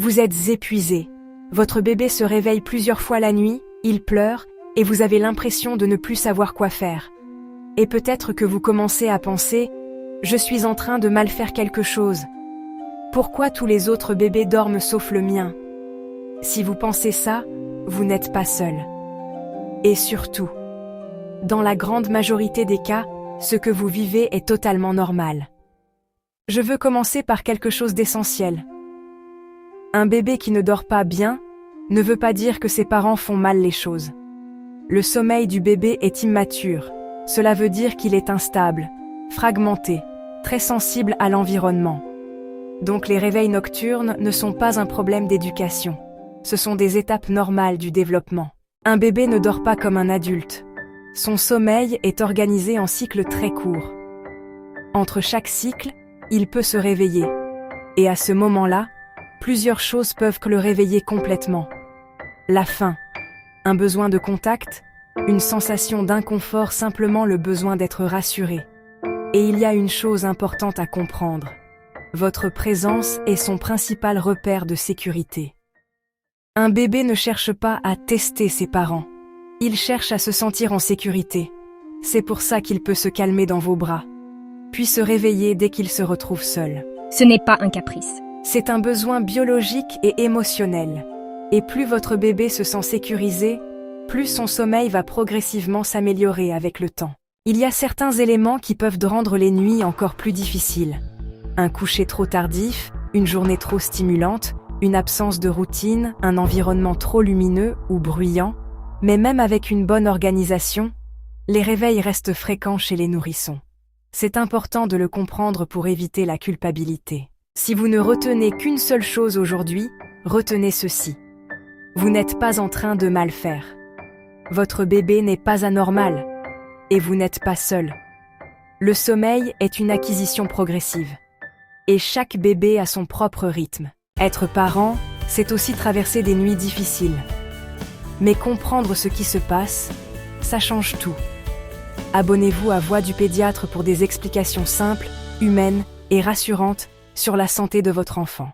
Vous êtes épuisé. Votre bébé se réveille plusieurs fois la nuit, il pleure, et vous avez l'impression de ne plus savoir quoi faire. Et peut-être que vous commencez à penser « Je suis en train de mal faire quelque chose. Pourquoi tous les autres bébés dorment sauf le mien ?» Si vous pensez ça, vous n'êtes pas seul. Et surtout, dans la grande majorité des cas, ce que vous vivez est totalement normal. Je veux commencer par quelque chose d'essentiel. Un bébé qui ne dort pas bien ne veut pas dire que ses parents font mal les choses. Le sommeil du bébé est immature. Cela veut dire qu'il est instable, fragmenté, très sensible à l'environnement. Donc les réveils nocturnes ne sont pas un problème d'éducation. Ce sont des étapes normales du développement. Un bébé ne dort pas comme un adulte. Son sommeil est organisé en cycles très courts. Entre chaque cycle, il peut se réveiller. Et à ce moment-là, plusieurs choses peuvent le réveiller complètement. La faim, un besoin de contact, une sensation d'inconfort, simplement le besoin d'être rassuré. Et il y a une chose importante à comprendre. Votre présence est son principal repère de sécurité. Un bébé ne cherche pas à tester ses parents. Il cherche à se sentir en sécurité. C'est pour ça qu'il peut se calmer dans vos bras, puis se réveiller dès qu'il se retrouve seul. Ce n'est pas un caprice. C'est un besoin biologique et émotionnel. Et plus votre bébé se sent sécurisé, plus son sommeil va progressivement s'améliorer avec le temps. Il y a certains éléments qui peuvent rendre les nuits encore plus difficiles. Un coucher trop tardif, une journée trop stimulante, une absence de routine, un environnement trop lumineux ou bruyant, mais même avec une bonne organisation, les réveils restent fréquents chez les nourrissons. C'est important de le comprendre pour éviter la culpabilité. Si vous ne retenez qu'une seule chose aujourd'hui, retenez ceci. Vous n'êtes pas en train de mal faire. Votre bébé n'est pas anormal. Et vous n'êtes pas seul. Le sommeil est une acquisition progressive. Et chaque bébé a son propre rythme. Être parent, c'est aussi traverser des nuits difficiles. Mais comprendre ce qui se passe, ça change tout. Abonnez-vous à Voix du pédiatre pour des explications simples, humaines et rassurantes sur la santé de votre enfant.